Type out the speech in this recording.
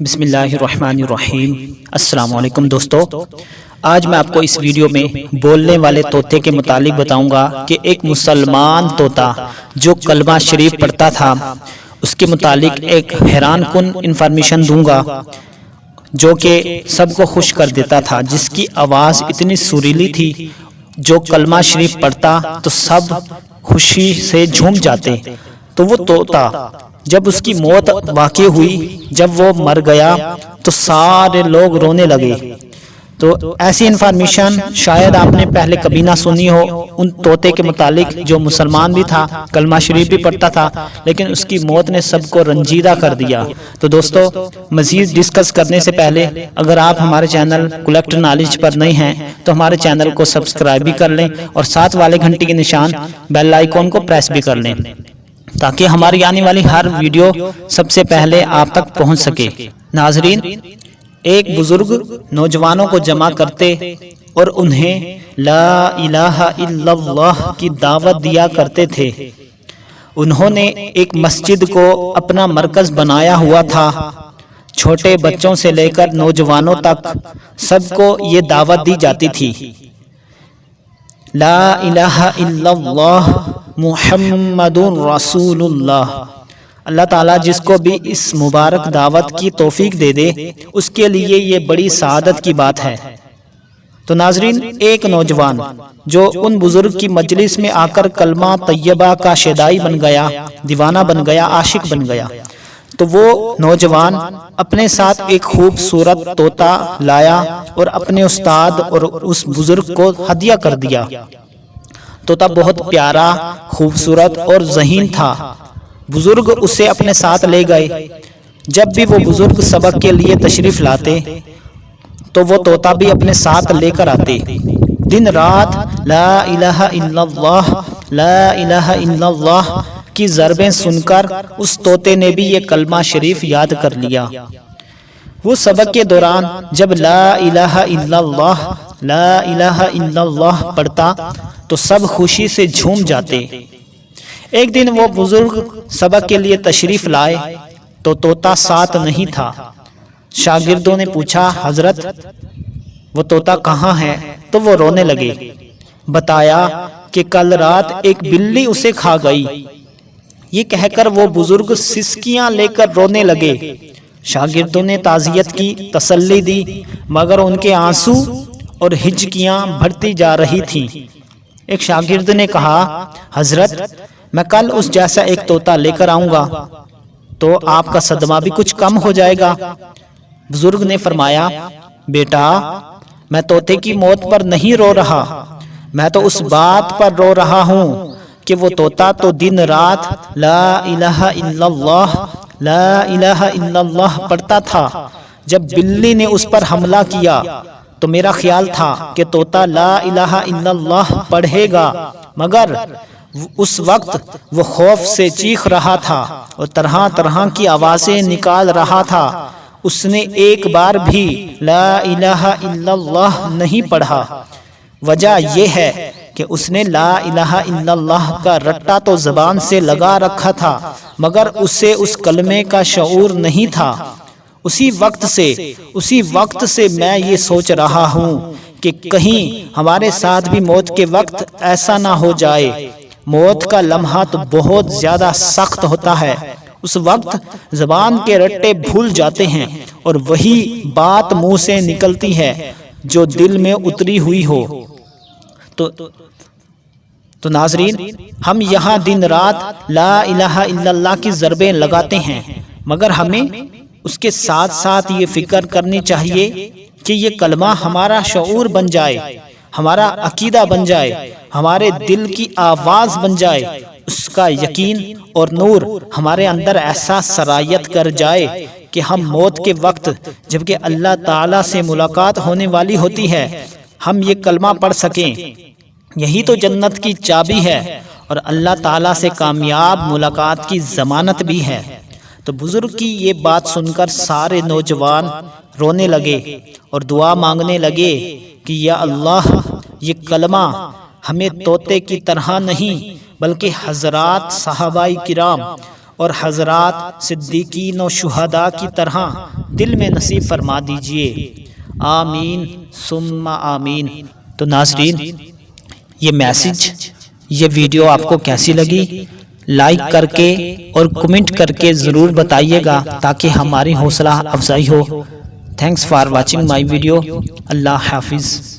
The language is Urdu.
بسم اللہ الرحمن الرحیم۔ السلام علیکم دوستو، آج میں آپ کو اس ویڈیو میں بولنے والے طوطے کے متعلق بتاؤں گا کہ ایک مسلمان طوطا جو کلمہ شریف پڑھتا تھا اس کے متعلق ایک حیران کن انفارمیشن دوں گا جو کہ سب کو خوش کر دیتا تھا، جس کی آواز اتنی سریلی تھی، جو کلمہ شریف پڑھتا تو سب خوشی سے جھوم جاتے۔ تو وہ طوطا جب اس کی موت واقع ہوئی، جب وہ مر گیا تو سارے لوگ رونے لگے۔ تو ایسی انفارمیشن شاید آپ نے پہلے کبھی نہ سنی ہو ان طوطے کے متعلق جو مسلمان بھی تھا، کلمہ شریف بھی پڑھتا تھا، لیکن اس کی موت نے سب کو رنجیدہ کر دیا۔ تو دوستو، مزید ڈسکس کرنے سے پہلے اگر آپ ہمارے چینل کلیکٹ نالج پر نئے ہیں تو ہمارے چینل کو سبسکرائب بھی کر لیں اور ساتھ والے گھنٹی کے نشان بیل آئیکن کو پریس بھی کر لیں تاکہ ہماری آنے والی ہر ویڈیو سب سے پہلے آپ تک پہنچ سکے۔ ناظرین، ایک بزرگ نوجوانوں کو جمع کرتے اور انہیں لا الہ الا اللہ کی دعوت دیا کرتے تھے۔ انہوں نے ایک مسجد کو اپنا مرکز بنایا ہوا تھا۔ چھوٹے بچوں سے لے کر نوجوانوں تک سب کو یہ دعوت دی جاتی تھی، لا الہ الا اللہ محمد رسول اللہ۔ اللہ تعالیٰ جس کو بھی اس مبارک دعوت کی توفیق دے دے، اس کے لیے یہ بڑی سعادت کی بات ہے۔ تو ناظرین، ایک نوجوان جو ان بزرگ کی مجلس میں آ کر کلمہ طیبہ کا شیدائی بن گیا، دیوانہ بن گیا، عاشق بن گیا، تو وہ نوجوان اپنے ساتھ ایک خوبصورت طوطا لایا اور اپنے استاد اور اس بزرگ کو ہدیہ کر دیا۔ طوطا بہت پیارا، خوبصورت اور ذہین تھا۔ بزرگ اسے اپنے ساتھ لے گئے۔ جب بھی وہ بزرگ سبق کے لیے تشریف لاتے تو وہ طوطا بھی اپنے ساتھ لے کر آتے۔ دن رات لا الہ الا اللہ، لا الہ الا اللہ کی ضربیں سن کر اس طوطے نے بھی یہ کلمہ شریف یاد کر لیا۔ وہ سبق کے دوران جب لا الہ الا اللہ، لا الہ الا اللہ پڑھتا تو سب خوشی سے جھوم جاتے۔ ایک دن وہ بزرگ سبق کے لیے تشریف لائے تو طوطا ساتھ نہیں تھا۔ شاگردوں نے پوچھا، حضرت وہ طوطا کہاں ہے؟ تو وہ رونے لگے۔ بتایا کہ کل رات ایک بلی اسے کھا گئی۔ یہ کہہ کر وہ بزرگ سسکیاں لے کر رونے لگے۔ شاگردوں نے تعزیت کی، تسلی دی، مگر ان کے آنسو اور ہچکیاں بڑھتی جا رہی تھیں۔ ایک شاگرد نے کہا، حضرت میں کل اس جیسا ایک طوطا لے کر آؤں گا تو آپ کا صدمہ بھی کچھ کم ہو جائے گا۔ بزرگ نے فرمایا، بیٹا میں طوطے کی موت پر نہیں رو رہا، میں تو اس بات پر رو رہا ہوں کہ وہ طوطا تو دن رات لا الہ الا اللہ، لا الہ الا اللہ پڑھتا تھا۔ جب بلی نے اس پر حملہ کیا تو میرا خیال تھا کہ طوطا لا الہ الا اللہ پڑھے گا، مگر اس وقت وہ خوف سے چیخ رہا تھا اور طرح طرح کی آوازیں نکال رہا تھا۔ اس نے ایک بار بھی لا الہ الا اللہ نہیں پڑھا۔ وجہ یہ ہے کہ اس نے لا الہ الا اللہ کا رٹا تو زبان سے لگا رکھا تھا، مگر اسے اس کلمے کا شعور نہیں تھا۔ اسی وقت سے میں یہ سوچ رہا ہوں کہ کہیں ہمارے ساتھ بھی موت کے وقت ایسا نہ ہو جائے۔ موت کا لمحہ تو بہت زیادہ سخت ہوتا ہے۔ اس وقت زبان کے رٹے بھول جاتے ہیں اور وہی بات منہ سے نکلتی ہے جو دل میں اتری ہوئی ہو۔ تو ناظرین، ہم یہاں دن رات لا الہ الا اللہ کی ضربیں لگاتے ہیں، مگر ہمیں اس کے ساتھ ساتھ یہ فکر کرنی چاہیے کہ یہ کلمہ ہمارا شعور بن جائے، ہمارا عقیدہ بن جائے، ہمارے دل کی آواز بن جائے، اس کا یقین اور نور ہمارے اندر ایسا سرایت کر جائے کہ ہم موت کے وقت جبکہ اللہ تعالیٰ سے ملاقات ہونے والی ہوتی ہے، ہم یہ کلمہ پڑھ سکیں۔ یہی تو جنت کی چابی ہے اور اللہ تعالیٰ سے کامیاب ملاقات کی ضمانت بھی ہے۔ تو بزرگ کی یہ بات سن کر سارے نوجوان رونے لگے اور دعا مانگنے لگے کہ یا اللہ، یہ کلمہ ہمیں طوطے کی طرح نہیں بلکہ حضرات صحابہ کرام اور حضرات صدیقین و شہداء کی طرح دل میں نصیب فرما دیجئے، آمین ثم آمین۔ تو ناظرین، یہ میسج، یہ ویڈیو آپ کو کیسی لگی؟ لائک کر کے اور کمنٹ کر کے ضرور بتائیے گا تاکہ ہماری حوصلہ افزائی ہو۔ Thanks for watching my video. اللہ حافظ۔